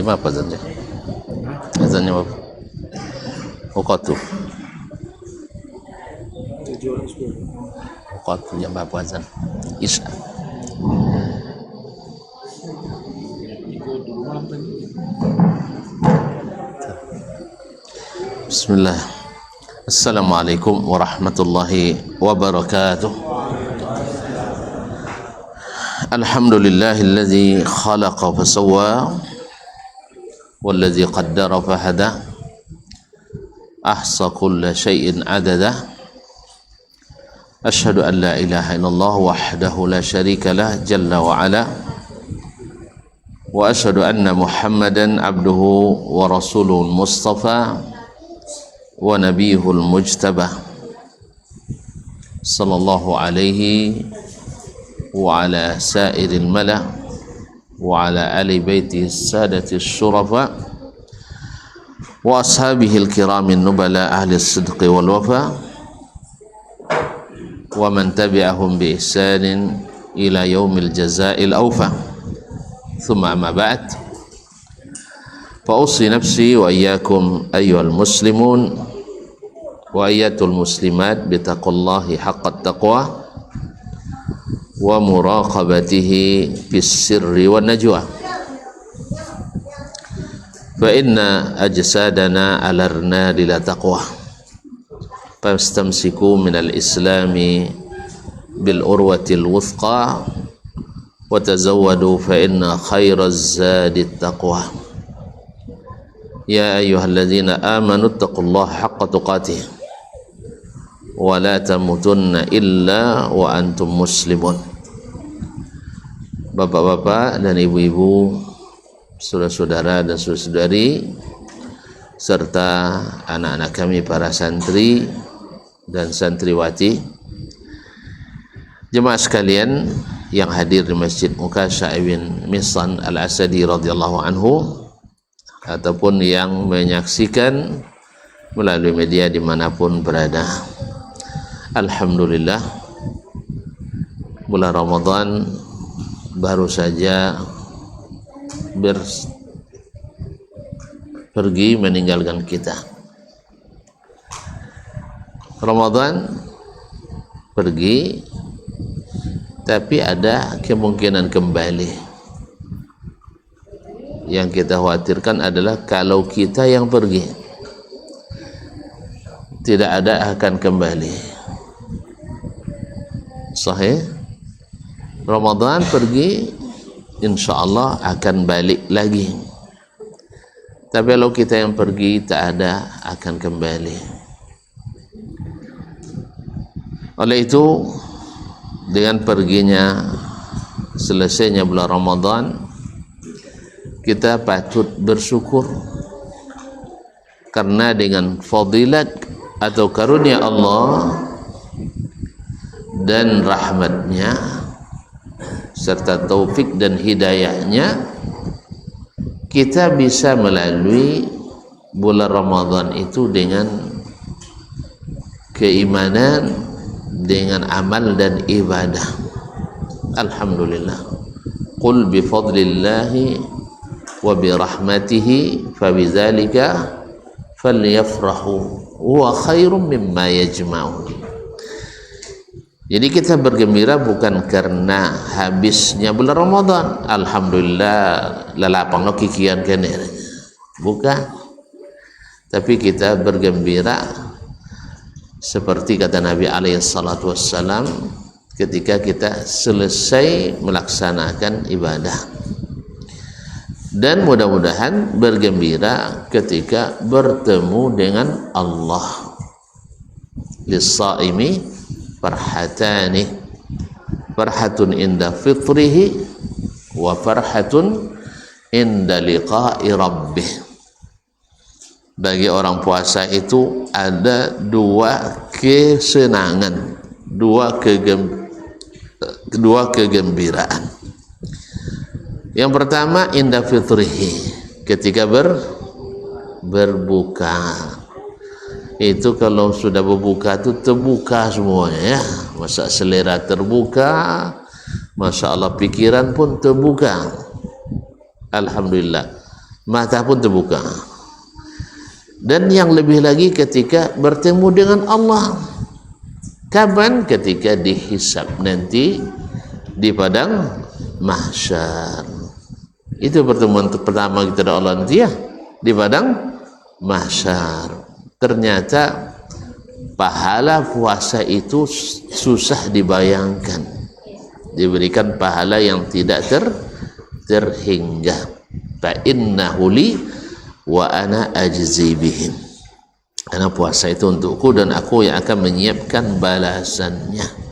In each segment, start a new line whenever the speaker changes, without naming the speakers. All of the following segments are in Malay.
Jam apa azannya? Azannya apa? Waktu. Waktu jam berapa azan? Isya. Bismillah. Assalamualaikum warahmatullahi wabarakatuh. Alhamdulillahilladzi khalaqa fasawwa والذي قدر فهدى أحصى كل شيء عددا أشهد أن لا إله إلا الله وحده لا شريك له جل وعلا وأشهد أن محمدا عبده ورسوله المصطفى ونبيه المجتبى صلى الله عليه وعلى سائر الملأ وعلى آل بيته السادة الشرفاء وأصحابه الكرام النبلاء أهل الصدق والوفاء ومن تبعهم بإحسان إلى يوم الجزاء الأوفى ثم أما بعد فأوصي نفسي وإياكم أيها المسلمون وأيات المسلمات بتقوى الله حق التقوى wa muraqabatihi fis sirri wan najwa fa inna ajsadana alarna lil taqwa fastamsiku minal islami bil urwatil wuthqa wa tazawwadu fa inna khairaz zadit taqwa ya ayyuhalladzina amanu taqullaha haqqa tuqatih wa la tamutunna illa wa antum muslimun. Bapak-bapak dan ibu-ibu, saudara-saudara dan saudari, serta anak-anak kami para santri dan santriwati, jemaah sekalian yang hadir di Masjid Ukasha bin Mihsan Al-Asadi radhiyallahu anhu ataupun yang menyaksikan melalui media dimanapun berada. Alhamdulillah, bulan Ramadan baru saja pergi meninggalkan kita. Ramadan pergi, tapi ada kemungkinan kembali. Yang kita khawatirkan adalah kalau kita yang pergi, tidak ada akan kembali. Sahih, Ramadan pergi, insya Allah akan balik lagi. Tapi kalau kita yang pergi, tak ada akan kembali. Oleh itu, dengan perginya, selesainya bulan Ramadan, kita patut bersyukur karena dengan fadilat atau karunia Allah dan rahmatnya serta taufik dan hidayahnya, kita bisa melalui bulan Ramadan itu dengan keimanan, dengan amal dan ibadah. Alhamdulillah. Qul bi fadlillahi wa bi rahmatihi fabidzalika falyafrahu huwa khairum mimma yajma'un. Jadi kita bergembira bukan karena habisnya bulan Ramadan. Alhamdulillah lalapang no kikian kene. Bukan. Tapi kita bergembira seperti kata Nabi alaihi salatu wassalam ketika kita selesai melaksanakan ibadah. Dan mudah-mudahan bergembira ketika bertemu dengan Allah. Lis-shaimi farhatani, farhatun inda fitrihi wa farhatun inda liqa'i rabbih. Bagi orang puasa itu ada dua kesenangan, dua kegembiraan. Yang pertama inda fitrihi, ketika berbuka. Itu kalau sudah berbuka itu terbuka semuanya ya. Masa selera terbuka, Masya Allah pikiran pun terbuka. Alhamdulillah, mata pun terbuka. Dan yang lebih lagi ketika bertemu dengan Allah. Kapan? Ketika dihisab nanti di padang mahsyar. Itu pertemuan pertama kita dengan Allah nanti ya, di padang mahsyar. Ternyata pahala puasa itu susah dibayangkan, diberikan pahala yang tidak terhingga. Fa innahu li wa ana ajzi bihim. Karena puasa itu untukku dan aku yang akan menyiapkan balasannya.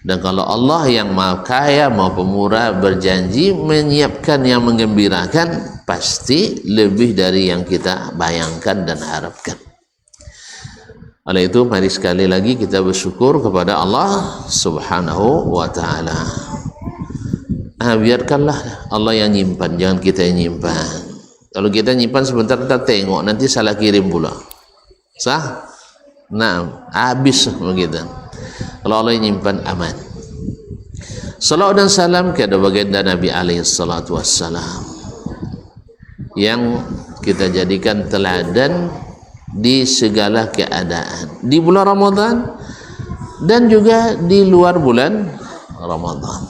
Dan kalau Allah yang maha kaya, maha pemurah berjanji menyiapkan yang menggembirakan, pasti lebih dari yang kita bayangkan dan harapkan. Oleh itu mari sekali lagi kita bersyukur kepada Allah Subhanahu wa ta'ala. Biarkanlah Allah yang nyimpan, jangan kita yang nyimpan. Kalau kita nyimpan sebentar kita tengok, nanti salah kirim pula. Sah? Nah, habis begitu. Kalau Allah yang nyimpan aman. Salawat dan salam kepada baginda Nabi alaihi salatu wassalam, yang kita jadikan teladan di segala keadaan, di bulan Ramadan dan juga di luar bulan Ramadan.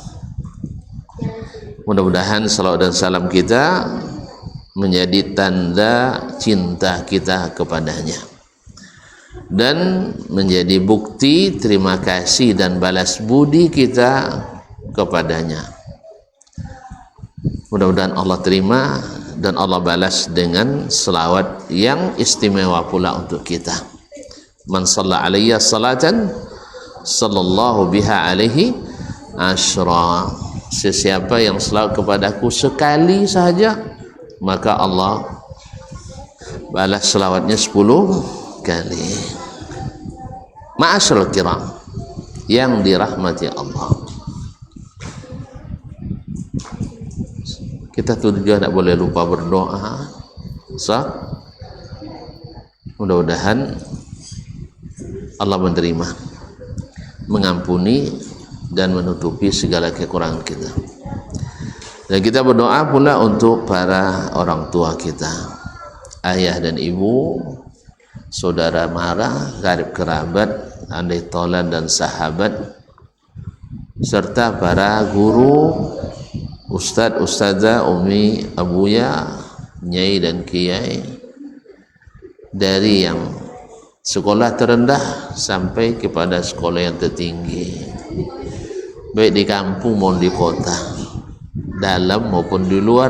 Mudah-mudahan salawat dan salam kita menjadi tanda cinta kita kepadanya dan menjadi bukti terima kasih dan balas budi kita kepadanya. Mudah-mudahan Allah terima dan Allah balas dengan selawat yang istimewa pula untuk kita. Man shalla alayya salatan sallallahu biha alaihi asyra. Sesiapa yang selawat kepadaku sekali saja, maka Allah balas selawatnya 10 kali. Ma'asyiral kiram yang dirahmati Allah, kita juga tidak boleh lupa berdoa. Mudah-mudahan Allah menerima, mengampuni dan menutupi segala kekurangan kita. Dan kita berdoa pula untuk para orang tua kita, ayah dan ibu, saudara mara, karib kerabat, andai tolan dan sahabat, serta para guru, ustadz, ustadzah, umi, abuya, nyai dan kiai, dari yang sekolah terendah sampai kepada sekolah yang tertinggi, baik di kampung maupun di kota, dalam maupun di luar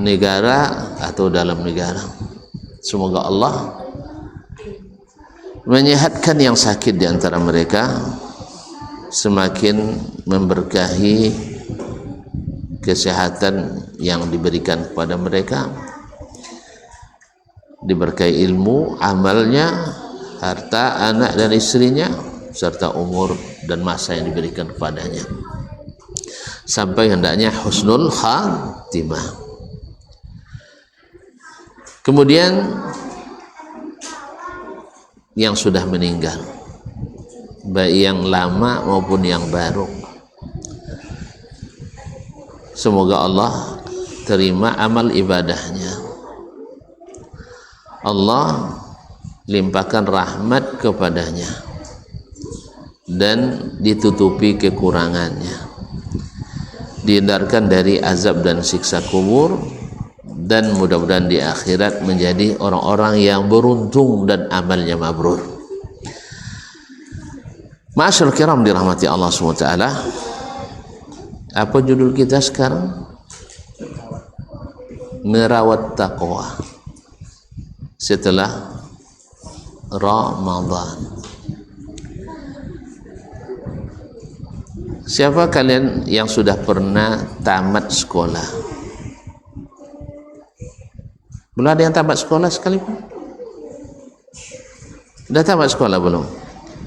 negara atau dalam negara. Semoga Allah menyehatkan yang sakit di antara mereka, semakin memberkahi kesehatan yang diberikan kepada mereka, diberkahi ilmu, amalnya, harta, anak dan istrinya, serta umur dan masa yang diberikan kepadanya, sampai hendaknya husnul khatimah. Kemudian yang sudah meninggal, baik yang lama maupun yang baru, semoga Allah terima amal ibadahnya, Allah limpahkan rahmat kepadanya dan ditutupi kekurangannya, dihindarkan dari azab dan siksa kubur, dan mudah-mudahan di akhirat menjadi orang-orang yang beruntung dan amalnya mabrur. Ma'asyiral kiram dirahmati Allah SWT. Apa judul kita sekarang? Merawat taqwa setelah Ramadan. Siapa kalian yang sudah pernah tamat sekolah? Belum ada yang tamat sekolah sekalipun? Sudah tamat sekolah belum?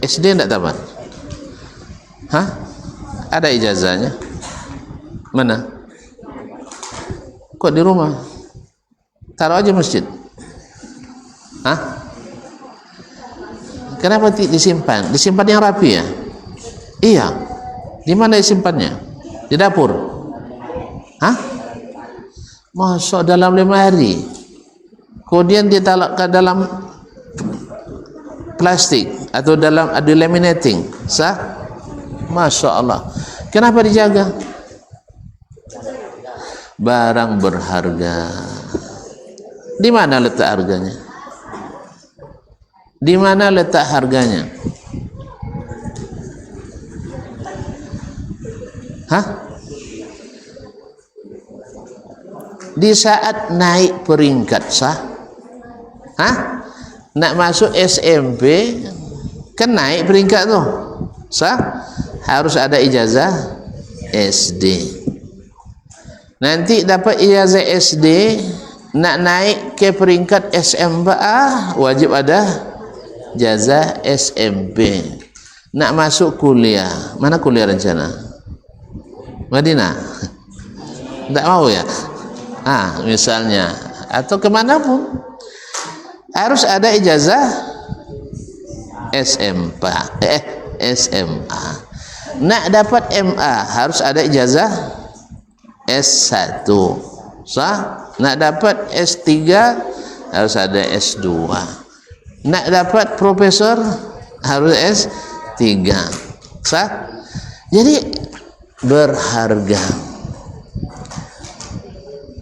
SD tidak tamat? Hah? Ada ijazahnya? Mana? Kok di rumah? Taruh aja masjid. Hah? Kenapa disimpan? Disimpan yang rapi ya? Iya. Di mana disimpannya? Di dapur? Hah? Masuk dalam 5 hari. Kemudian ditalakkan dalam plastik atau dalam laminating. Sah? Masya Allah. Kenapa dijaga? Barang berharga. Di mana letak harganya? Di mana letak harganya? Hah? Di saat naik peringkat, sah? Hah? Nak masuk SMP kan naik peringkat tuh, sah? Harus ada ijazah SD. Nanti dapat ijazah SD, nak naik ke peringkat SMA wajib ada ijazah SMP. Nak masuk kuliah, mana kuliah rencana? Madinah? Tak mau ya? Misalnya, atau kemana pun harus ada ijazah SMA. Nak dapat MA harus ada ijazah S1, sah? Nak dapat S3 harus ada S2. Nak dapat profesor harus S3, sah? Jadi berharga.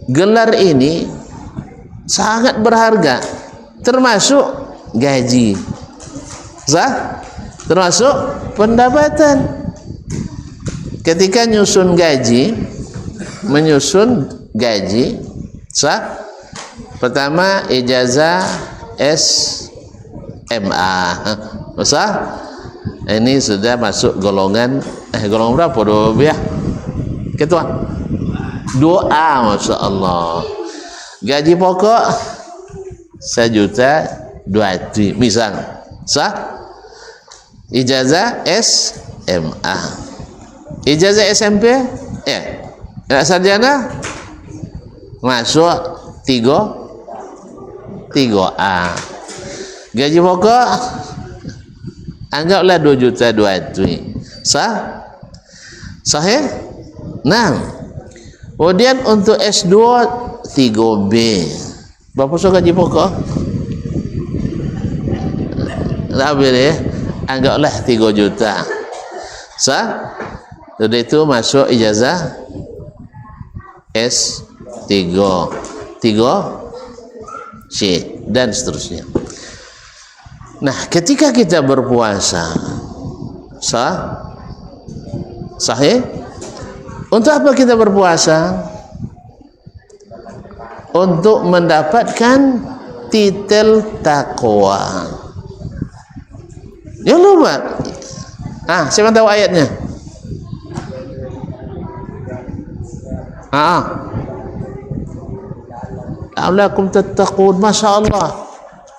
Gelar ini sangat berharga, termasuk gaji, sah? Termasuk pendapatan. Ketika menyusun gaji, sah? Pertama ijazah SMA, sah? Ini sudah masuk golongan berapa? 2 ya? Ketua 2A, Masya Allah. Gaji pokok 1.200.000 misal, sah? Ijazah SMA, ijazah SMP sarjana masuk 3A. Gaji pokok anggaplah 2.200.000, sah? Sahih? Nah, kemudian untuk S2 3B berapa so gaji pokok? Tak boleh, anggaplah 3 juta, sah? Sudah itu masuk ijazah S3, 3C dan seterusnya. Nah, ketika kita berpuasa, sah? Sahih? Untuk apa kita berpuasa? Untuk mendapatkan titel takwa. Ya lupa. Siapa tahu ayatnya? La'allakum tattaqun. Masya Allah.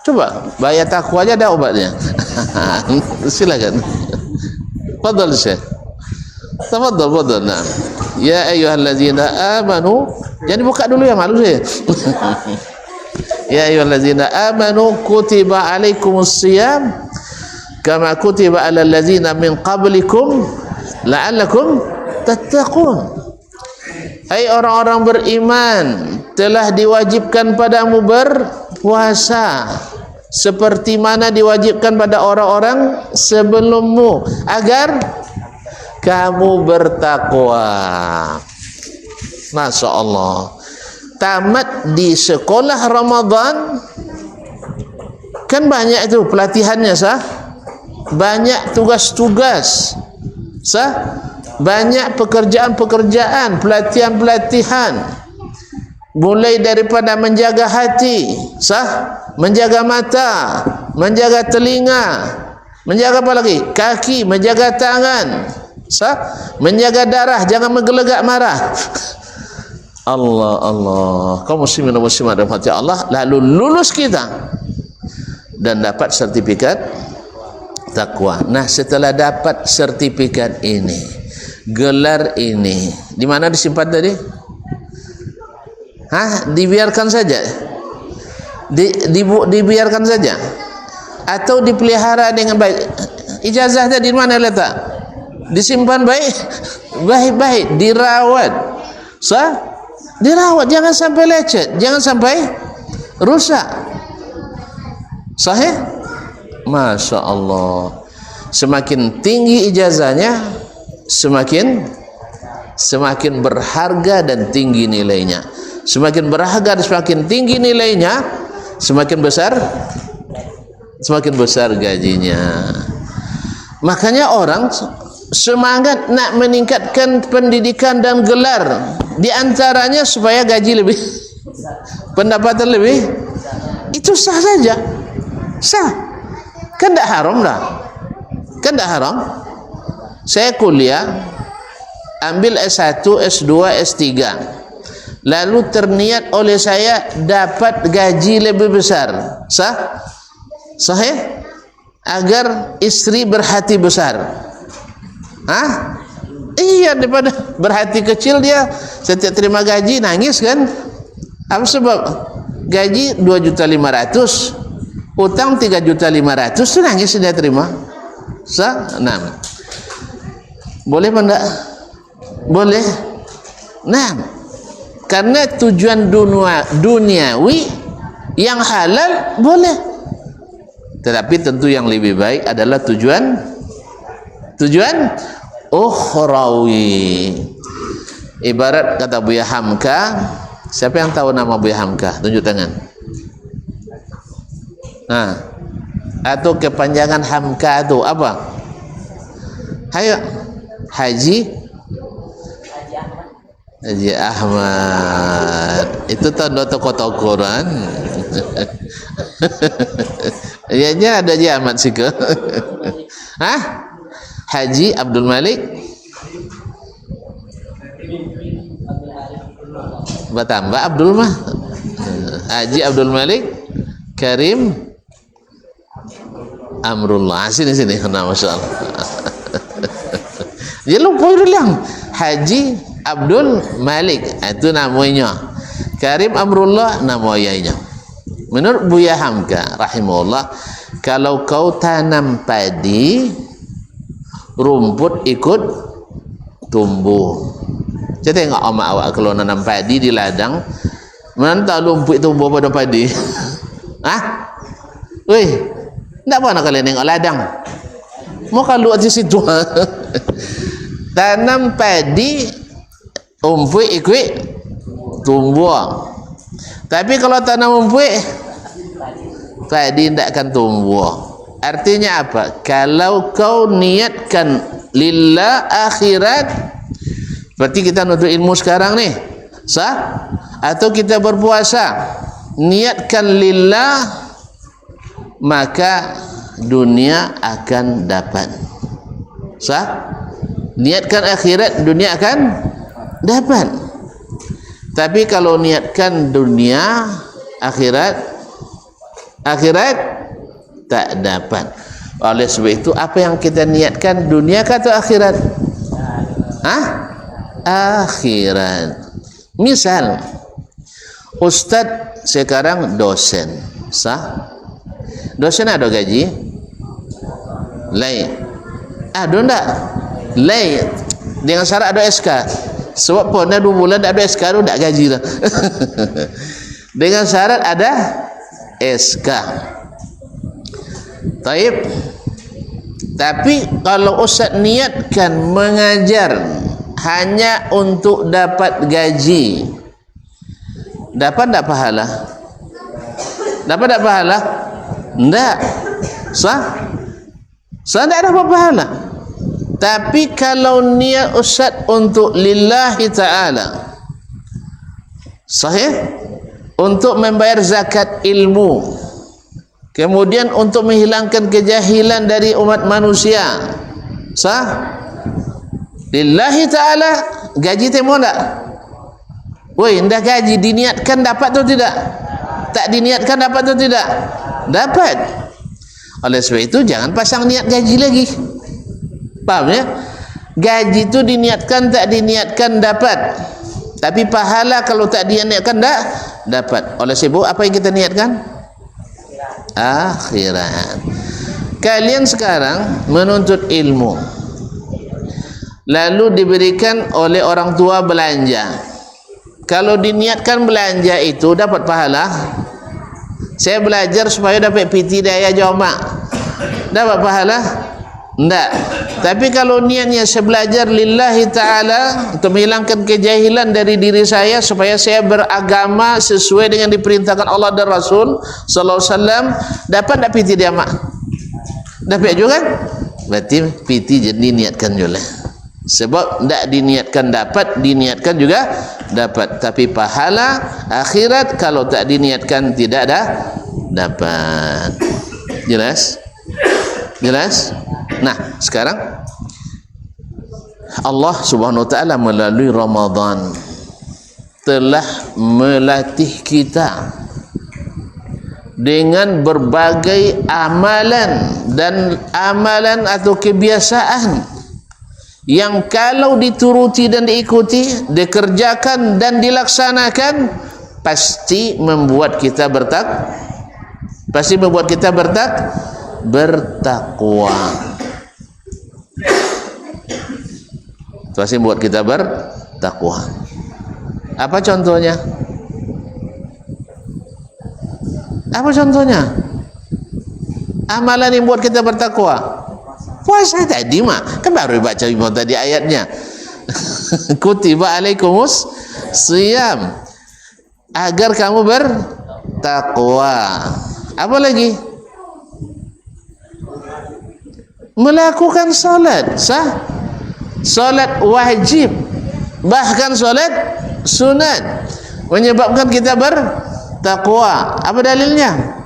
Coba bayar takwa aja ada obatnya. Silakan. Fadhal Syekh. Tafadhal. Nah. Ya ayyuhallazina amanu. Jadi buka dulu ya, malu saya. Ya ayyuhallazina amanu kutiba alaikumusiyam kama kutiba alal ladzina min qablikum la'allakum tattaqun. Hai orang-orang beriman, telah diwajibkan padamu berpuasa seperti mana diwajibkan pada orang-orang sebelummu agar kamu bertakwa. Masya Allah. Tamat di sekolah Ramadan kan banyak itu pelatihannya, sah? Banyak tugas-tugas, sah? Banyak pekerjaan-pekerjaan, pelatihan-pelatihan, mulai daripada menjaga hati, sah? Menjaga mata, menjaga telinga, menjaga apa lagi? Kaki, menjaga tangan, sah? Menjaga darah, jangan menggelegak marah. Allah, kaum muslimin dan muslimat rahmati Allah, lalu lulus kita dan dapat sertifikat takwa. Nah, setelah dapat sertifikat ini, gelar ini, di mana disimpan tadi? Dibiarkan saja? Dibiarkan saja? atau dipelihara dengan baik. Ijazah tadi mana letak? Disimpan baik, baik-baik, dirawat. Dirawat, jangan sampai lecet, jangan sampai rusak. Sahih? Masya Allah. Semakin tinggi ijazahnya, semakin berharga dan tinggi nilainya. Semakin berharga dan semakin tinggi nilainya, semakin besar gajinya. Makanya orang semangat nak meningkatkan pendidikan dan gelar, di antaranya supaya gaji lebih, pendapatan lebih. Itu sah saja, sah, kan tak haram dah, kan tak haram. Saya kuliah, ambil S1, S2, S3, lalu terniat oleh saya dapat gaji lebih besar, sah? Sahih? Agar istri berhati besar. Iya, daripada berhati kecil dia setiap terima gaji nangis kan? Apa sebab? Gaji 2.500.000, utang 3.500.000 tu nangis dia terima. Nah, boleh apa enggak? Boleh. Nah, karena tujuan duniawi yang halal boleh. Tetapi tentu yang lebih baik adalah tujuan ukhrawi. Ibarat kata Buya Hamka, siapa yang tahu nama Buya Hamka? Tunjuk tangan. Nah, atau kepanjangan Hamka itu apa? Hayo, Haji Ahmad. Itu tanda tokoh-tokoh Quran. Ianya ada Haji Ahmad sih ke? Haji Abdul Malik bertambah Abdul mah. Haji Abdul Malik Karim Amrullah. Sini nah, Masya Allah. Dia lupa bilang Haji Abdul Malik, itu namanya. Karim Amrullah nama ayahnya. Menurut Buya Hamka rahimahullah, kalau kau tanam padi, rumput ikut tumbuh. Jadi tengok awak kalau nanam padi di ladang, mana tahu rumput tumbuh pada padi? Weh, tak apa nak kalian tengok ladang. Mau kalau di situ tanam padi, rumput ikut tumbuh. Tapi kalau tanam rumput, padi tidak akan tumbuh. Artinya apa? Kalau kau niatkan lillah akhirat, berarti kita nuntut ilmu sekarang nih, sah? Atau kita berpuasa, niatkan lillah, maka dunia akan dapat, sah? Niatkan akhirat, dunia akan dapat. Tapi kalau niatkan dunia, akhirat tak dapat. Oleh sebab itu, apa yang kita niatkan, dunia atau akhirat? Akhirat. Misal ustaz sekarang dosen, sah? Dosen ada gaji? Lain. Ada enggak? Lain. Dengan syarat ada SK. Sebab pun 2 bulan tak ada SK tu tak gaji dah. Dengan syarat ada SK. Taib. Tapi kalau ustaz niatkan mengajar hanya untuk dapat gaji, dapat tak pahala? Dapat tak pahala? Tidak. Sah? Sah tak dapat pahala. Tapi kalau niat ustaz untuk lillahi ta'ala, sahih? Untuk membayar zakat ilmu, kemudian untuk menghilangkan kejahilan dari umat manusia, sah? Lillahi ta'ala, gaji temu tak? Woi, dah gaji diniatkan dapat atau tidak? Tak diniatkan dapat atau tidak? Dapat. Oleh sebab itu jangan pasang niat gaji lagi. Paham ya? Gaji itu diniatkan tak diniatkan dapat. Tapi pahala kalau tak diniatkan tak dapat. Oleh sebab apa yang kita niatkan? Akhirat. Kalian sekarang menuntut ilmu, lalu diberikan oleh orang tua belanja. Kalau diniatkan belanja itu dapat pahala. Saya belajar supaya dapat PT daya joma, dapat pahala? Enggak. Tapi kalau niatnya saya belajar lillahi ta'ala, untuk menghilangkan kejahilan dari diri saya, supaya saya beragama sesuai dengan diperintahkan Allah dan Rasul sallallahu alaihi wasallam, dapat tak PT dia mak? Dapat juga kan? Berarti PT jadi niatkan juga. Sebab tidak diniatkan dapat, diniatkan juga dapat. Tapi pahala akhirat kalau tak diniatkan tidak ada dapat. Jelas? Jelas? Nah, sekarang Allah Subhanahu wa taala melalui Ramadan telah melatih kita dengan berbagai amalan dan amalan atau kebiasaan yang kalau dituruti dan diikuti, dikerjakan dan dilaksanakan, pasti membuat kita bertakwa. Pasti membuat kita bertakwa. Apa contohnya? Apa contohnya? Amalan yang buat kita bertakwa. Puasa tadi mak, kan baru baca tadi ayatnya. Kutiba alaikumus siyam, agar kamu bertakwa. Apa lagi? Melakukan salat sah, salat wajib, bahkan salat sunat, menyebabkan kita bertakwa. Apa dalilnya?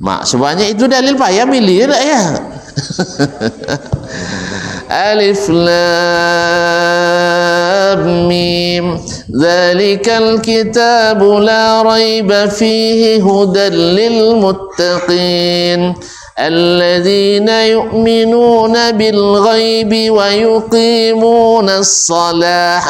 Mak, sebanyak itu dalil payah milih tak ya? Alif lam mim, dzalikal kitabu la raiba fihi hudan lil muttaqin alladzina yu'minuna bil ghaibi wa yuqimuna as-salah.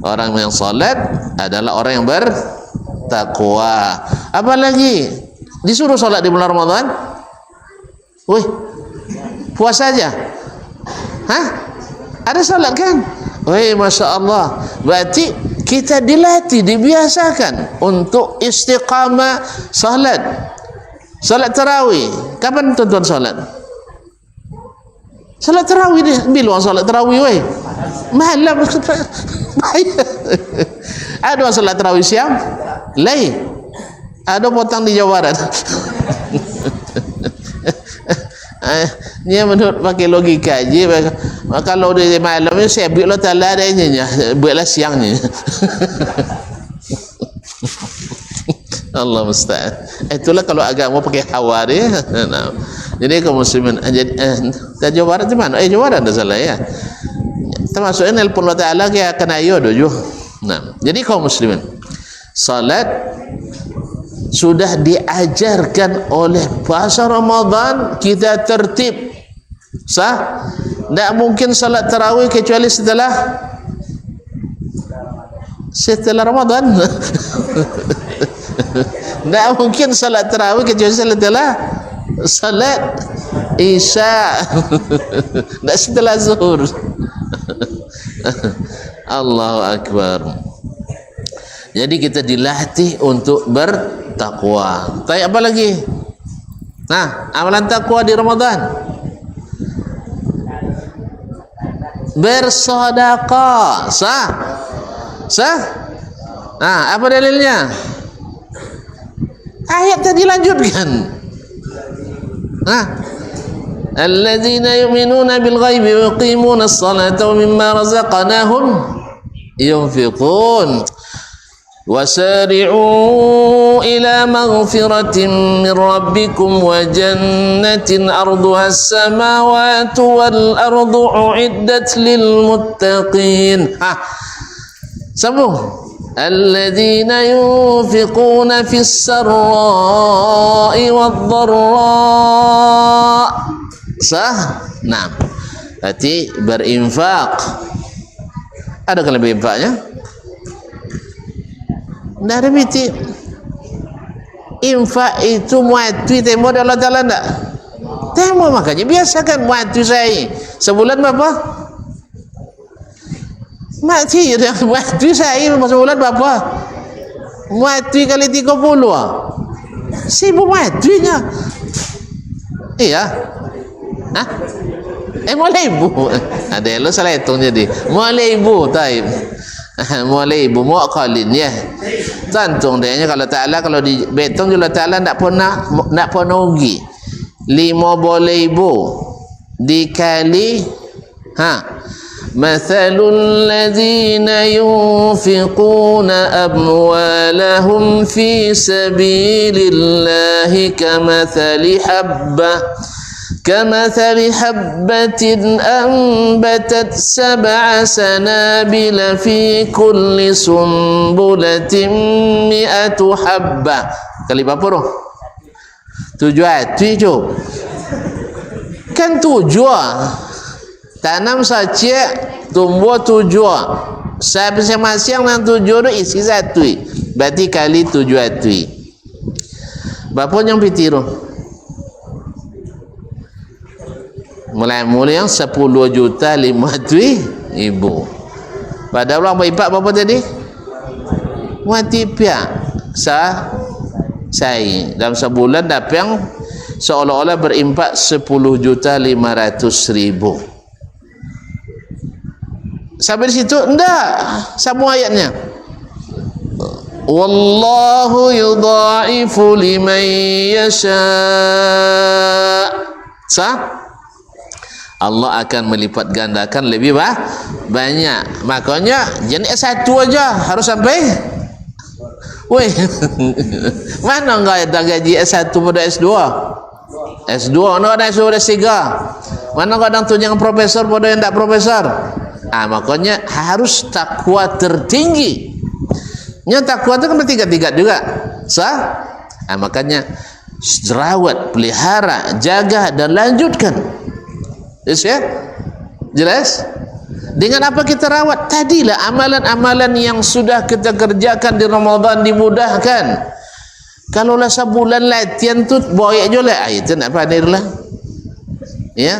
Orang yang salat adalah orang yang bertakwa. Apa lagi? Disuruh salat di bulan Ramadan? Wih, puasa aja? Hah? Ada salat kan? Wih, Masya Allah. Berarti kita dilatih, dibiasakan untuk istiqamah salat. Salat tarawih. Kapan tuan-tuan salat? Salat tarawih dia. Bila orang salat tarawih weh? Malam. Ada orang salat tarawih siang? Lain. Ada potong di Jawa Barat. Dia menurut pakai logika je. Kalau dia malam ni saya buatlah tala adanya, buatlah siangnya. Allah musta'an. Itulah kalau agama pakai hawa dia. Jadi kaum muslimin, Jawa Barat di mana? Jawa Barat dah salah ya. Termasuknya nelpon Allah Ta'ala ke akan ayo dojo. Nah, jadi kaum muslimin, salat sudah diajarkan oleh puasa Ramadan, kita tertib sah. Tak mungkin salat tarawih kecuali setelah Ramadan. Tak mungkin salat tarawih kecuali setelah salat Isya. Tak setelah zuhur. Allahu Akbar. Jadi kita dilatih untuk bertakwa. Tapi apa lagi? Nah, amalan takwa di Ramadan. Bersedekah. Sah? Sah? Nah, apa dalilnya? Ayat tadi lanjutkan. Nah, alladzina yu'minuna bil ghaibi wa yuqimuna as-salata wa mimma razaqnahum yunfiqun. وسارعوا إلى مغفرة من ربكم وجنة أرضها السماوات والأرض أعدت للمتقين. سمو الذين ينفقون في السراء والضراء. صح؟ نعم. Berarti berinfak. Ada kan lebih infaknya? Tidak ada biti. infak itu muatwi temo dari Allah Ta'ala enggak? Temo, makanya biasakan muatwi saya sebulan berapa? Mati je muatwi saya sebulan berapa? Muatwi kali 30 1000 muatwinya. Iya. Hah? Mulai ibu. Ada lo salah hitung jadi. Mulai ibu, taib. Mulai ibu muakalin ya. Tantung dia kalau Taala kalau di betong Allah Taala nak pernah ugi. 5 boleh ibu dikali مثل الذين ينفقون أموالهم في سبيل الله كمثل حبة أنبتت 7 سنابل في كل سنبلة 100 حبة kali berapa tu? 7 kan 7 tanam saja tumbuh 7 masing-masing yang 7 tu isi 1 berarti kali 7 berapa yang pitiru mulai yang 10 juta 5 ribu pada orang beripak berapa tadi mati pihak saya dalam sebulan dapat yang seolah-olah berimpak 10 juta 500 ribu. Sampai di situ enggak sama ayatnya. Wallahu yudha'ifu liman yasha. Allah akan melipat gandakan lebih banyak. Makanya jenis satu aja harus sampai. Weh, mana enggak ada gaji S1 pada S2? S2, no ada S2 S3. Mana enggak ada tunjangan profesor pada yang tak profesor? Makanya harus takwa tertinggi. Takwa itu kan bertingkat-tingkat juga. Makanya rawat, pelihara, jaga dan lanjutkan. Ya? Jelas? Dengan apa kita rawat? Tadilah amalan-amalan yang sudah kita kerjakan di Ramadan dimudahkan. Kalau lah sebulan latihan tu boyak je lah, itu nak padirlah. Ya.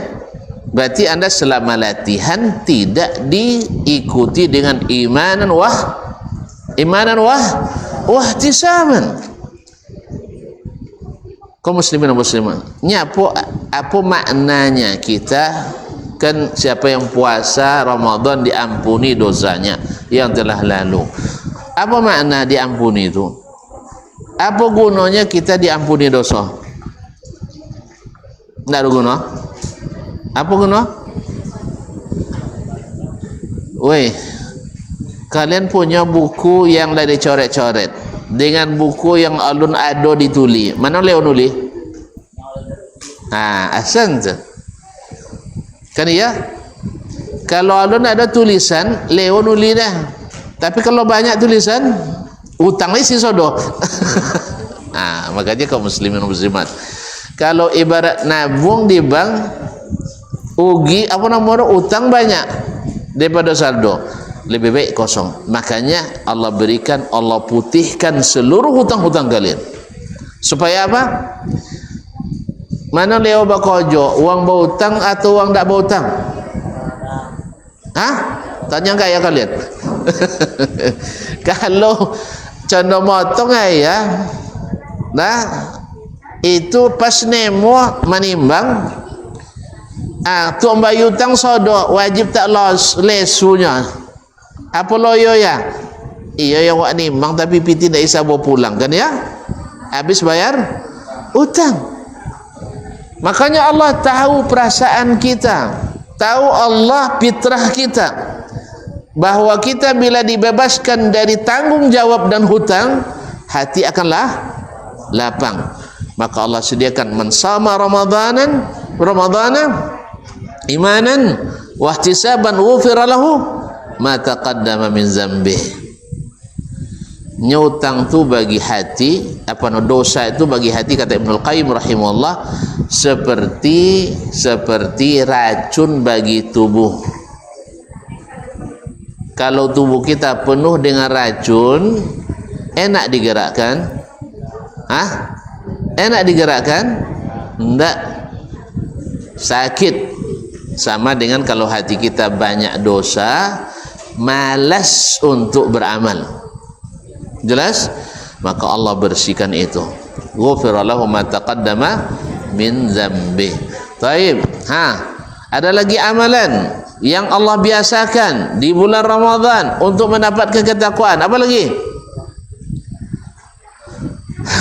Berarti anda selama latihan tidak diikuti dengan imanan wahtisaban. Kaum muslimin dan muslimat, apa maknanya kita kan siapa yang puasa Ramadan diampuni dosanya yang telah lalu. Apa makna diampuni itu? Apa gunanya kita diampuni dosa? Tidak ada guna. Apa guna? Weh, kalian punya buku yang dah dicoret-coret dengan buku yang alun ado dituli. Mana Leo nuli? Asan tu. Kan iya? Kalau alun ada tulisan, Leo nuli dah. Tapi kalau banyak tulisan, utang isi sodoh. Makanya kaum muslimin dan muslimat, kalau ibarat nabung di bank, utang banyak daripada saldo, lebih baik kosong. Makanya Allah berikan, Allah putihkan seluruh hutang-hutang kalian. Supaya apa? Mana Leo bakojo, uang berhutang atau uang tak berhutang? Tanya kaya kalian. Kalau condong motong ya, itu pas nemo menimbang, tu ambil hutang sodo wajib tak lesunya. Apa loyo ya? Iya yang wak nimbang tapi piti tak isa bawa pulang kan ya? Habis bayar hutang. Makanya Allah tahu perasaan kita, tahu Allah fitrah kita, bahwa kita bila dibebaskan dari tanggung jawab dan hutang, hati akanlah lapang. Maka Allah sediakan man sama Ramadana imanan wa ihtisaban ghufira lahu ma taqaddama min dzambih. Nyutang tu bagi hati, dosa itu bagi hati, kata Ibnul Qayyim rahimahullah, seperti racun bagi tubuh. Kalau tubuh kita penuh dengan racun, enak digerakkan? Enak digerakkan? Enggak. Sakit. Sama dengan kalau hati kita banyak dosa, malas untuk beramal. Jelas? Maka Allah bersihkan itu. Ghufira lahu ma taqaddama min dzambi. Taib. Ada lagi amalan yang Allah biasakan di bulan Ramadan untuk mendapatkan ketakwaan. Apa lagi?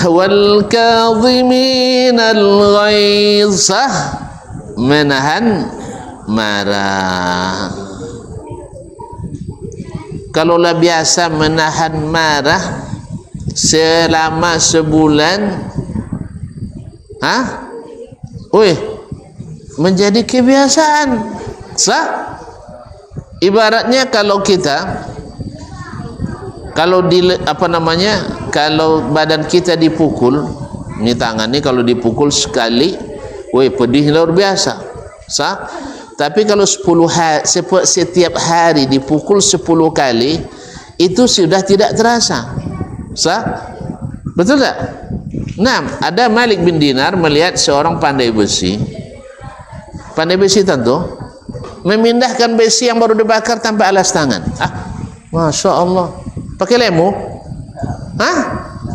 Wal kadhiminal ghaiz, menahan marah. Kalaulah biasa menahan marah selama sebulan, menjadi kebiasaan. Sah? Ibaratnya kalau kita, kalau kalau badan kita dipukul, ini tangan ini kalau dipukul sekali, pedih luar biasa. Sah? Tapi kalau setiap hari dipukul 10 kali, itu sudah tidak terasa. Sah? Betul tak? Nah, ada Malik bin Dinar melihat seorang pandai besi. Pandai besi tentu memindahkan besi yang baru dibakar tanpa alas tangan. Masya Allah. Pakai lemo?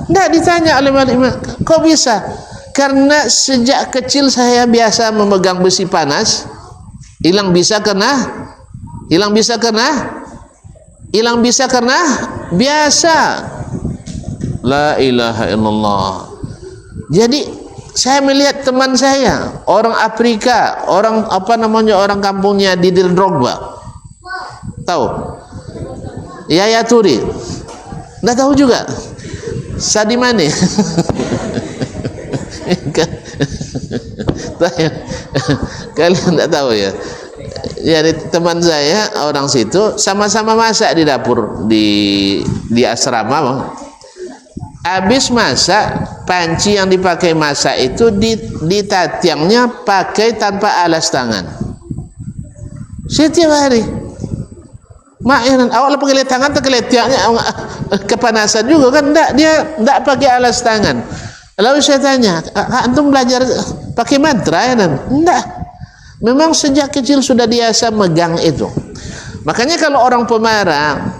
Tidak ditanya oleh Malik. Kok bisa? Karena sejak kecil saya biasa memegang besi panas. Hilang bisa karena biasa. La ilaha illallah. Jadi saya melihat teman saya, orang Afrika, orang orang kampungnya Didier Drogba. Tahu? Yaya Toure. Enggak tahu juga. Sadio Mane. Kalian tidak tahu ya. Jadi teman saya orang situ sama-sama masak di dapur di asrama. Habis masak, panci yang dipakai masak itu ditatiangnya pakai tanpa alas tangan. Setiap hari. Maknya awal pakai tangan terkeletiaknya kepanasan juga kan? Enggak, dia enggak pakai alas tangan. Lalu saya tanya, antum belajar pakai mantra ya? Enggak. Memang sejak kecil sudah biasa megang itu. Makanya kalau orang pemarah,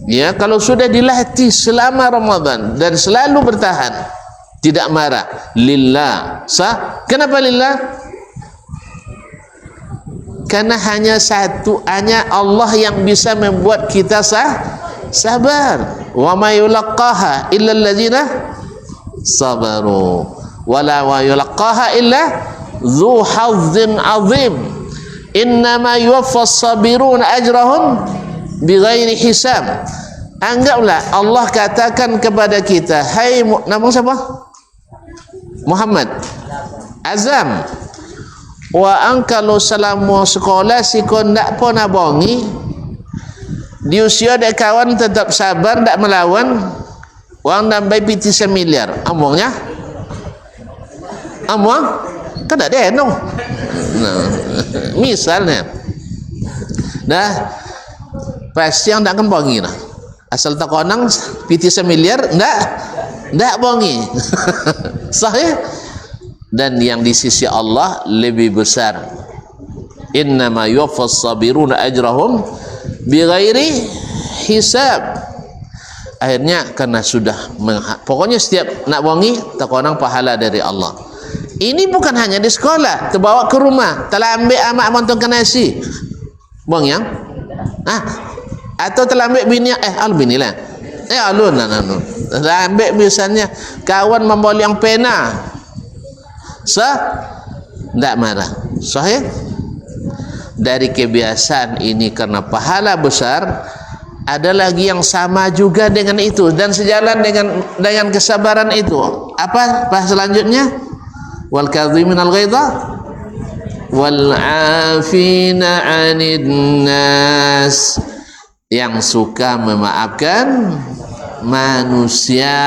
ya, kalau sudah dilatih selama Ramadan dan selalu bertahan, tidak marah, lillah. Sah? Kenapa lillah? Karena hanya Allah yang bisa membuat kita sabar. Wa ma yulaqqaha illa alladziina sabaru wala wa yulaqqaha illa dzu hazzin 'adzim. Innama yuwaffas sabiruna ajrahum bighairi hisab. Anggaplah Allah katakan kepada kita, hai nama siapa? Muhammad Azam, kalau selama sekolah si kau tak pernah bongi, di usia dek kawan tetap sabar, tak melawan, wang nambai piti semiliar, amongnya, kan tak ada no. Misalnya, pasti yang tak akan bongi lah. Asal tak konang piti semiliar, tak bongi. Sah ya? Dan yang di sisi Allah lebih besar. Innama yuwaffas sabiruna ajrahum bighairi hisab. Akhirnya karena sudah pokoknya setiap nak bongi tak konang pahala dari Allah. Ini bukan hanya di sekolah, terbawa ke rumah, telah ambil amak montongkan nasi. Bong yang? Atau telah ambil bini bini lah. Alun. Telah ambil misalnya kawan membeli yang pena. Tidak marah. Sahih? Dari kebiasaan ini karena pahala besar, ada lagi yang sama juga dengan itu dan sejalan dengan kesabaran itu. Apa selanjutnya? Wal kadhiminal ghaidha wal 'afina 'anil nas, yang suka memaafkan manusia.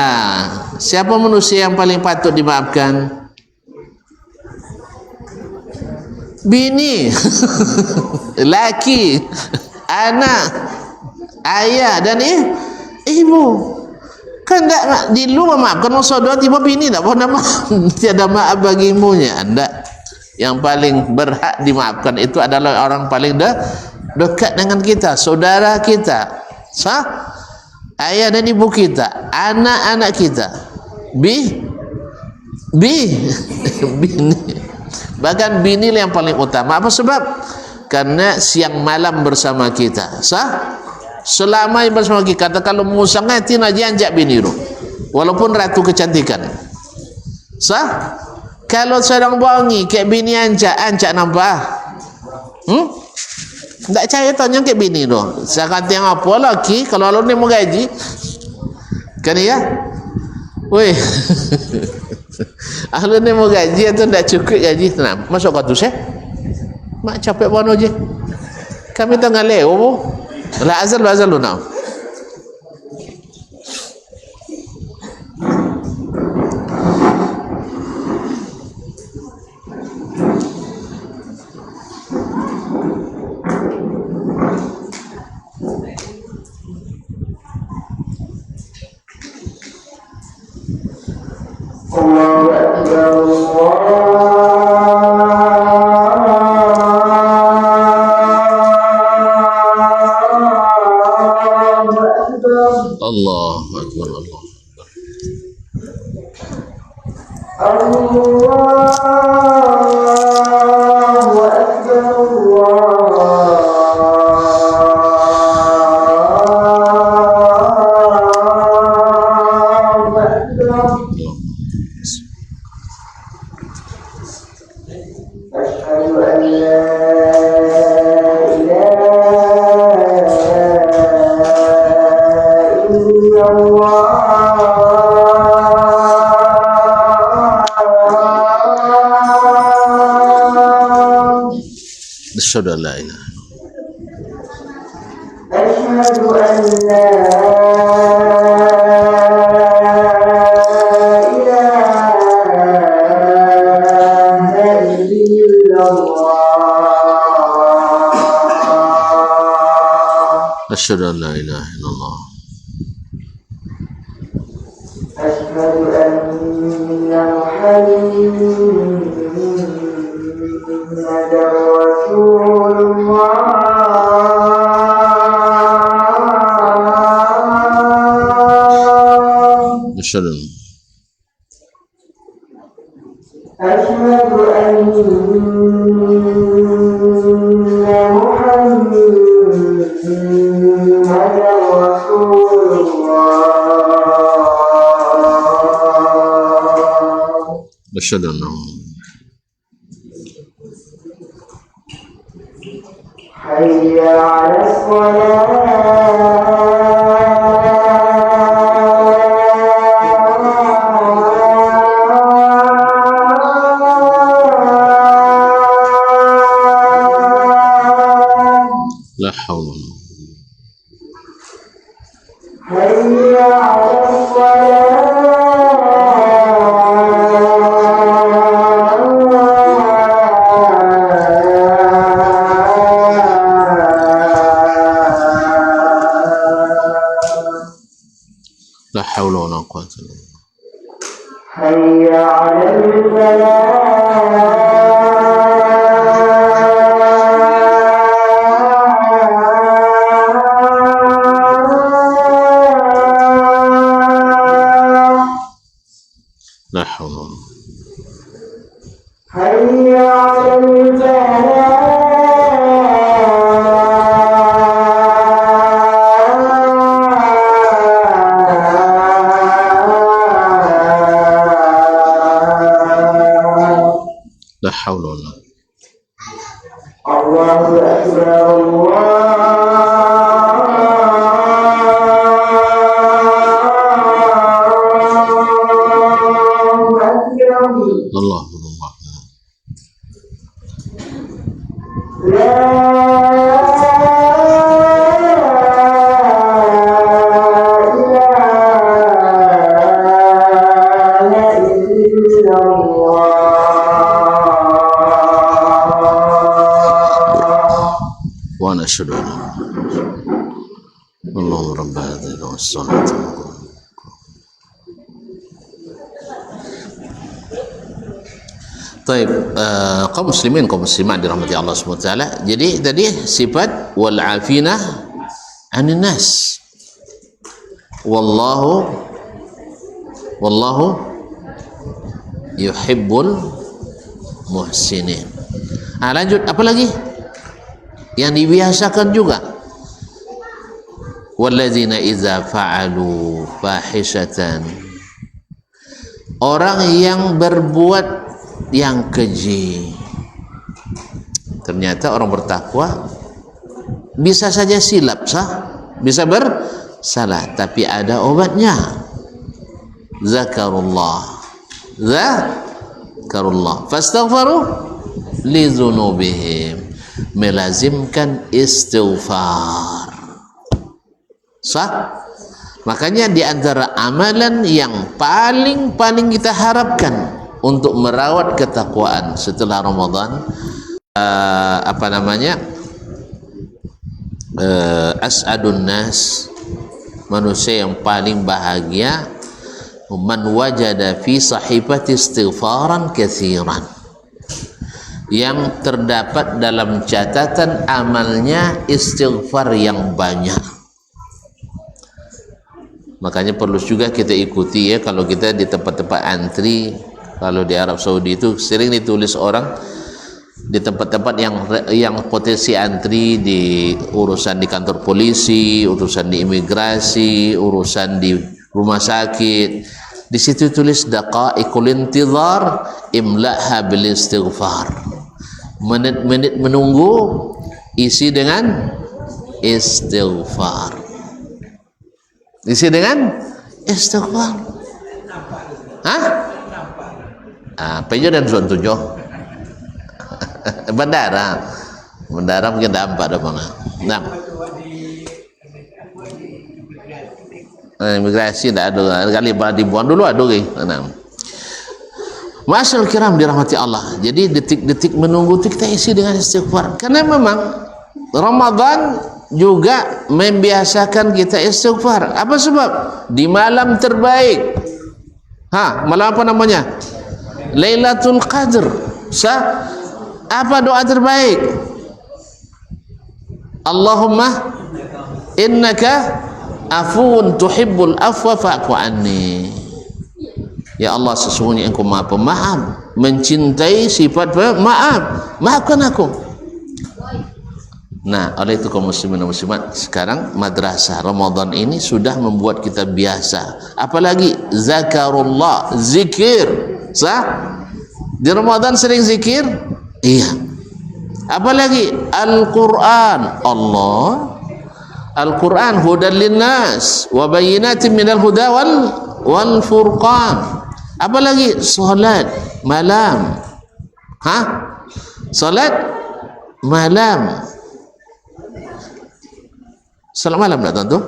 Siapa manusia yang paling patut dimaafkan? Bini, laki, anak, ayah dan ibu. Kan tak di lu memaafkan saudara tiba bini tak pernah maaf. Tiada maaf bagimu nya. Tak. Yang paling berhak dimaafkan itu adalah orang paling dekat dengan kita, saudara kita, sah? Ayah dan ibu kita, anak-anak kita, bini. Bahkan bini yang paling utama. Apa sebab? Karena siang malam bersama kita, sah? Selama bersama kita. Kata kalau musangnya tina janjak bini tu, walaupun ratu kecantikan, sah? Kalau sedang bongi kayak bini ancak nampak, tak cari tanya kayak bini tu. Saya kata yang apa lagi kalau lu ni mau gaji, kan ya? Weh, ahlu ni mau gaji atau tak cukup gaji tenang. Masuk kau tu saya, mak capek bono je. Kami tengah leo, lah azal lu now. Allahu Akbar, Allahu Asyhadu an la ilaha illallah. Asyhadu an la ilaha illallah. Asyhadu anna Muhammadar Rasulullah. Asyhadu Asyhadu anna hayya 'alas shalah. La haula. Hayya 'alas shalah. La haula wala quwwata illa billah. Hayya 'alal falah. La haula. Hayya 'alal falah. La haula wala. Allahu akbar. Allahu akbar. أشهد أن اللهم رب هذه الصلاة Taib, kaum muslimin kaum muslimat dirahmati Allah SWT. Jadi tadi sifat wal afina anin nas. Wallahu yuhibbul muhsinin. Lanjut apa lagi yang dibiasakan juga, walladzina idza fa'alu fahishatan, orang yang berbuat yang keji. Ternyata orang bertakwa bisa saja silap, bisa bersalah, tapi ada obatnya. Zakarullah fastaghfaru li dzunubihim, melazimkan istighfar. Makanya di antara amalan yang paling kita harapkan untuk merawat ketakwaan setelah Ramadan, as'adun nas, manusia yang paling bahagia, man wajada fi sahifati istighfaran katsiran, yang terdapat dalam catatan amalnya istighfar yang banyak. Makanya perlu juga kita ikuti ya, kalau kita di tempat-tempat antri. Kalau di Arab Saudi itu sering ditulis orang di tempat-tempat yang potensi antri, di urusan di kantor polisi, urusan di imigrasi, urusan di rumah sakit. Di situ tulis daqaiqul intizar imla'ha bil istighfar. Menit-menit menunggu isi dengan istighfar. Isi dengan istighfar. Pejo dan Zon 7 bandara mungkin dah 4 dah bang. Imigrasi dah ada kali dibuang dulu ada lagi. Masyaallah kiram dirahmati Allah. Jadi detik-detik menunggu itu kita isi dengan istighfar, karena memang Ramadan juga membiasakan kita istighfar. Apa sebab? Di malam terbaik, malam apa namanya? Lailatul Qadr. Apa doa terbaik? Allahumma innaka afuwun tuhibbul afwa fa'fu anni. Ya Allah, sesungguhnya Engkau Maha Pemaaf, mencintai sifat maaf, maafkan aku. Nah, oleh itu kaum muslimin dan muslimat, sekarang madrasah Ramadan ini sudah membuat kita biasa. Apalagi zakarullah, zikir. Di Ramadan sering zikir? Iya. Apalagi Al-Quran. Al-Quran hudan linnas wa bayyinatin minal huda wal furqan. Apalagi salat malam. Salat malam. Salat malam tak tentu?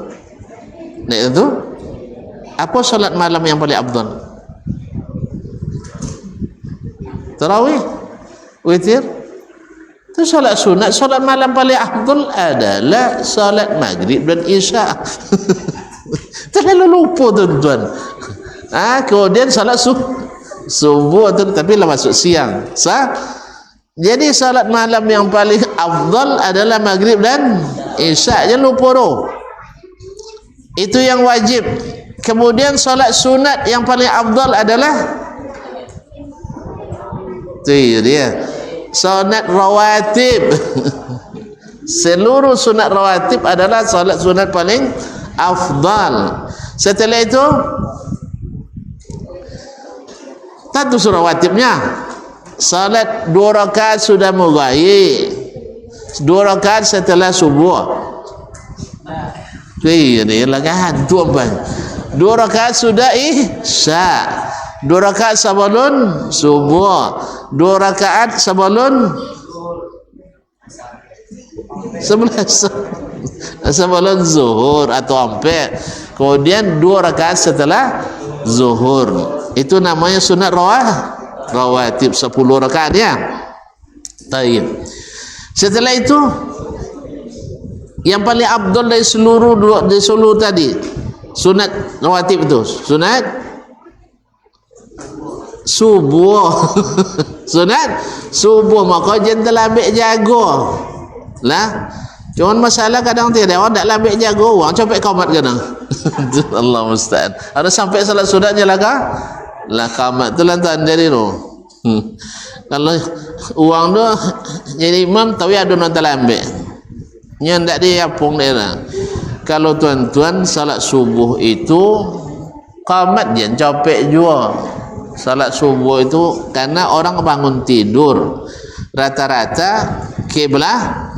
Tak tentu? Apa salat malam yang paling afdal? Tarawih, witir, itu salat sunat. Salat malam paling afdal adalah salat maghrib dan isya. Terlalu lupa tuan-tuan. Kemudian salat subuh tu, tapi lah masuk siang. Jadi salat malam yang paling afdal adalah maghrib dan isya. Jangan lupa tu. Itu yang wajib. Kemudian salat sunat yang paling afdal adalah itu dia, sunat rawatib. Seluruh sunat rawatib adalah salat sunat paling afdal. Setelah itu tentu surah rawatibnya salat 2 rakaat sudah mughayi, 2 rakaat setelah subuh. Ini lagahan tu apa? 2 rakaat sudah isya, 2 rakaat sebelum subuh, 2 rakaat sebelum zuhur atau ampir, kemudian 2 rakaat setelah zuhur. Itu namanya sunat rawatib 10 rakaat ya. Taib. Setelah itu yang paling afdal dari seluruh tadi sunat rawatib itu sunat subuh. Sunat subuh, maka jen terlambik jaga lah. Cuman masalah kadang tidak, orang tak lambik jaga, orang copet qamat kadang. Allah musta'an. Ada sampai salat sunatnya lah kah? Lah qamat tu lantaran dari tu. Kalau uang tu jadi imam tapi ada non terlambik. Nya ndak diapung dia. Kalau tuan-tuan salat subuh itu qamat je copet jua. Salat subuh itu karena orang bangun tidur rata-rata kiblah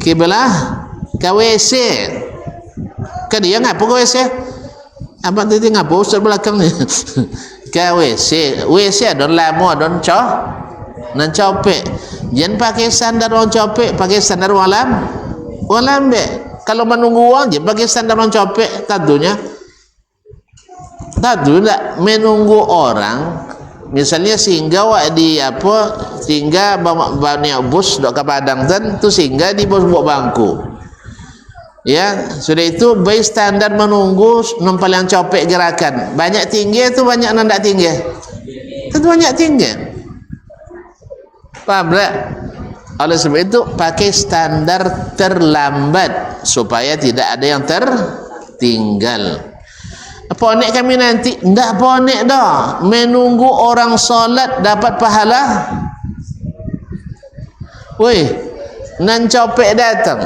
ke WC. Kan dia ngapa ke WC? Abang tadi ngapa ustaz belakang ni? Ke WC ada lama ada nan copek. Jangan pakai sandar orang copek, pakai sandar orang lambe. Kalau menunggu orang je pakai sandar orang copek, tentunya tak menunggu orang. Misalnya singgah di singgah bawa bus dok ke Padang tu singgah di bos buat bangku. Ya, sudah itu by standar menunggu nampak yang copek gerakan. Banyak tinggi tu banyak nandak tinggi. Tentu banyak tinggi. Paham tak? Oleh sebab itu pakai standar terlambat supaya tidak ada yang tertinggal. Ponek kami nanti ndak ponek dah, menunggu orang solat dapat pahala. Woi, nan copek datang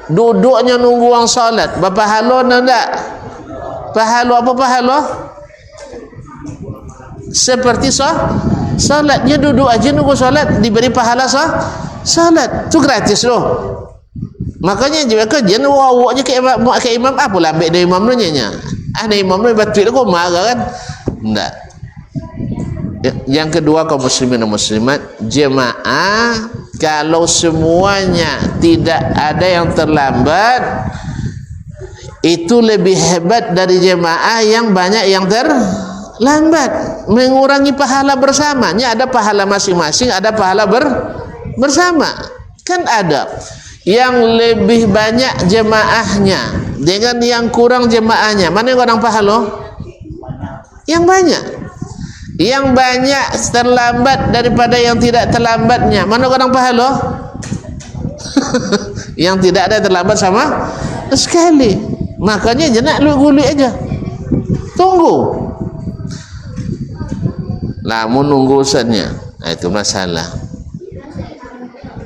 duduknya nunggu orang solat berpahala ndak? Pahala apa pahala? Seperti solatnya duduk aja nunggu solat diberi pahala solat tu gratis loh. Makanya juga kajian awaknya ke imam apa lah ambil dari imam nya. Imam ni batul kau marah kan? Enggak. Yang kedua, kaum muslimin dan muslimat, jemaah kalau semuanya tidak ada yang terlambat, itu lebih hebat dari jemaah yang banyak yang terlambat. Mengurangi pahala bersamanya, ada pahala masing-masing, ada pahala bersama. Kan ada yang lebih banyak jemaahnya dengan yang kurang jemaahnya, mana yang kurang pahala? Yang banyak. Yang banyak terlambat daripada yang tidak terlambatnya, mana kurang pahala? Yang tidak ada terlambat sama sekali. Makanya jenak lu guli aja, tunggu. Namun nunggu urusannya, itu masalah.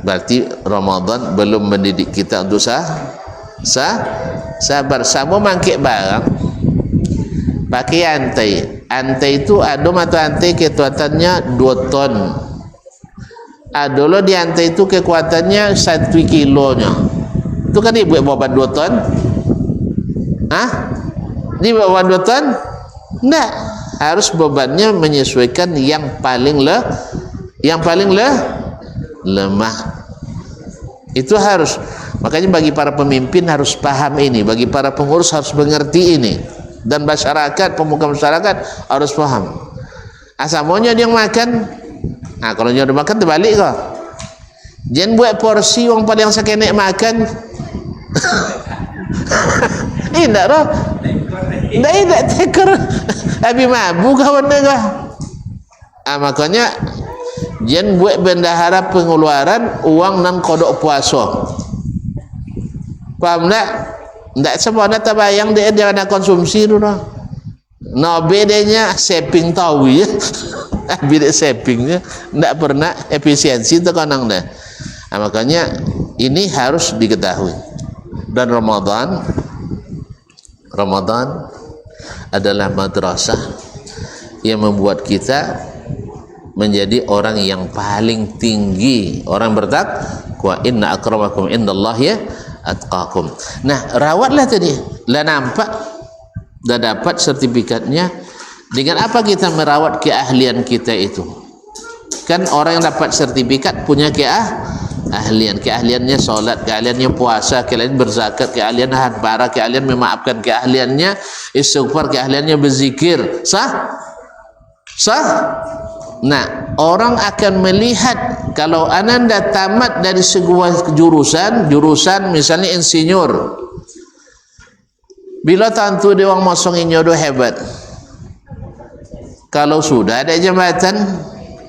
Berarti Ramadan belum mendidik kita untuk sabar. Sama mangkik barang pakai antai itu ada mata antai kekuatannya 2 ton, ada lo di antai itu kekuatannya 1 kilonya. Itu kan ibu bawa 2 ton? Dia bawa 2 ton? Enggak, harus bebannya menyesuaikan yang paling lemah. Itu harus. Makanya bagi para pemimpin harus paham ini, bagi para pengurus harus mengerti ini, dan masyarakat, pemuka masyarakat harus paham. Asamonya dia makan. Kalau dia udah makan terbalik kok. Jangan buat porsi orang paling sakenek makan. Indak roh. Indak tekor. Habis mabuk kawan dia. Makanya jangan buat bendahara pengeluaran uang nan kodok puasa. Paham tak? Tak semua nak terbayang dia nak konsumsi dulu. Bedanya saving tahu ya. Bila savingnya tak pernah efisiensi tu kanang dah. Makanya ini harus diketahui. Dan Ramadan adalah madrasah yang membuat kita menjadi orang yang paling tinggi, orang bertakwa. Inna akramakum indallahi atqakum. Nah, rawatlah tadi. Lah nampak dah dapat sertifikatnya. Dengan apa kita merawat keahlian kita itu? Kan orang yang dapat sertifikat punya keahlian. Keahliannya solat, keahliannya puasa, keahlian berzakat, keahlian nahan marah, keahlian memaafkan, keahliannya istighfar, keahliannya berzikir. Sah? Nah, orang akan melihat kalau ananda tamat dari sebuah jurusan misalnya insinyur. Bila tentu dia orang masuk insinyur hebat. Kalau sudah ada jambatan,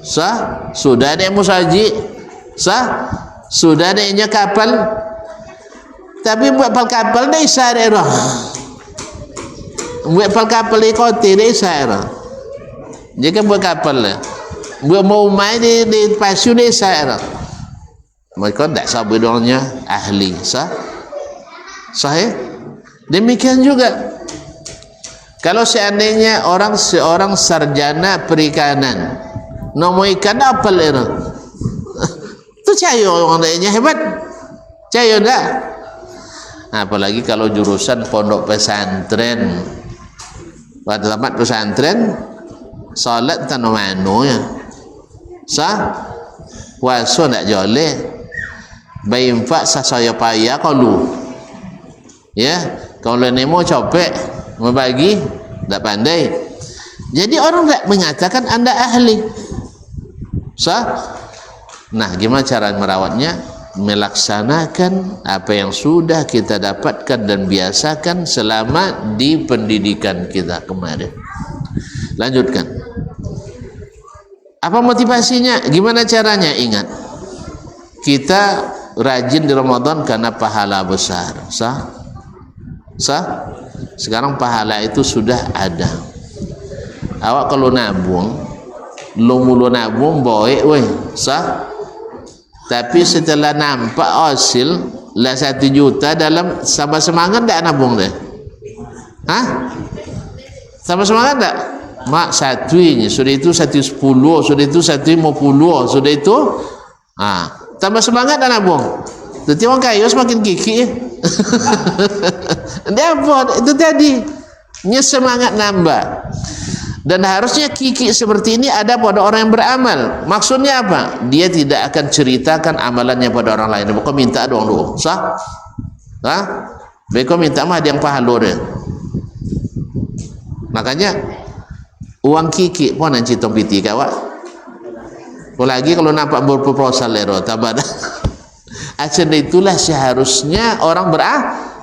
sah. Sudah ada musajid, sah. Sudah ada kapal. Tapi buat kapal dah isar erah. Buat kapal di kota dah isar erah. Jika buat kapal lah, buat mau main di pasir dah isar erah. Mereka tak sabar doangnya ahli, sah. Sahih. Demikian juga kalau seandainya seorang sarjana perikanan, nombor ikan apa lera? Tu cahaya orang lainnya hebat. Cahaya tak? Apalagi kalau jurusan pondok pesantren. Pada tempat pesantren, salat tanah mano ya. Sah? Puasa tak joleh. Bayinfak sasaya payah kalau. Ya, kalau nemo copek membagi tak pandai. Jadi orang tak mengatakan anda ahli. Sah? Nah, gimana cara merawatnya? Melaksanakan apa yang sudah kita dapatkan dan biasakan selama di pendidikan kita kemarin. Lanjutkan. Apa motivasinya? Gimana caranya? Ingat, kita rajin di Ramadan karena pahala besar. Sah? Sah? Sekarang pahala itu sudah ada. Awak kalau nabung, lo mulu nabung baik weh, sah? Tapi setelah nampak hasil lah 1 juta dalam, sama semangat tak nabung deh? Hah? Sama semangat tak? Mak satu ini, sudah itu 110, sudah itu 150, sudah itu tambah semangat tak nabung? Jadi orang kaya semakin kiki. Dia apa? Itu tadi semangat nambah. Dan harusnya kiki seperti ini ada pada orang yang beramal. Maksudnya apa? Dia tidak akan ceritakan amalannya pada orang lain. Bukan minta doang dulu. Sah? Hah? Beko minta mah ada yang pahala dia. Makanya uang kiki pun nanti tong piti kawak. Apalagi kalau nampak berproposal lero tabada. Acara itulah seharusnya orang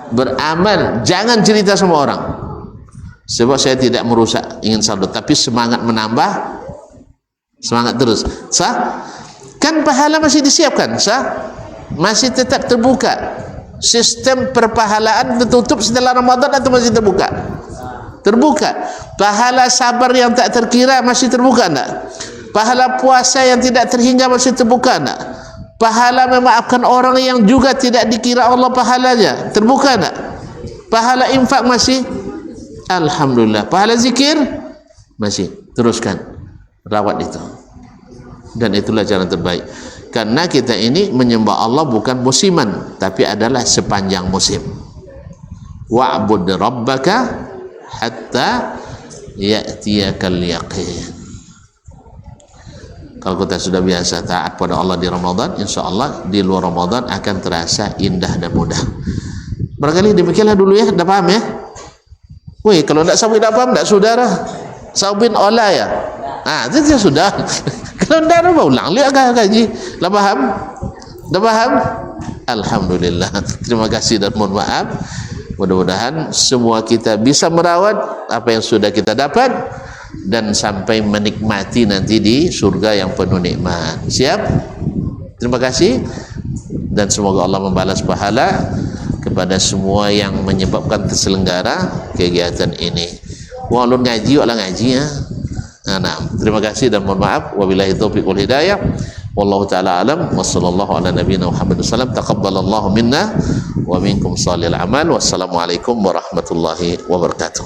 beramal. Jangan cerita sama orang. Sebab saya tidak merusak ingin saldo, tapi semangat menambah, semangat terus. Sah? Kan pahala masih disiapkan, sah? Masih tetap terbuka. Sistem perpahalaan tertutup setelah Ramadan atau masih terbuka? Terbuka. Pahala sabar yang tak terkira masih terbuka enggak? Pahala puasa yang tidak terhingga masih terbuka enggak? Pahala memaafkan orang yang juga tidak dikira Allah pahalanya terbuka enggak? Pahala infak masih? Alhamdulillah. Pahala zikir masih. Teruskan, rawat itu. Dan itulah jalan terbaik. Karena kita ini menyembah Allah bukan musiman, tapi adalah sepanjang musim. Wa'bud rabbaka hatta ya'tiyakal yaqin. Kalau kita sudah biasa taat pada Allah di Ramadan, insya Allah di luar Ramadan akan terasa indah dan mudah. Barangkali demikianlah dulu ya. Dah paham ya? Weh, kalau tak sabit tak paham, tak saudara sabit olah ya. Itu sudah. Kalau tak ada ulang lihat kaji. Dah paham? Dah paham? Alhamdulillah. Terima kasih dan mohon maaf. Mudah-mudahan semua kita bisa merawat apa yang sudah kita dapat dan sampai menikmati nanti di surga yang penuh nikmat. Siap? Terima kasih dan semoga Allah membalas pahala kepada semua yang menyebabkan terselenggara kegiatan ini. Walaupun ngaji, wala ngaji ya. Nah, terima kasih dan mohon maaf. Wabillahi taufiq wal hidayah. Wallahu taala alam. Wassallallahu ala nabiyina Muhammad sallam. Taqabbalallahu minna wa minkum shalihal amal. Wassalamualaikum warahmatullahi wabarakatuh.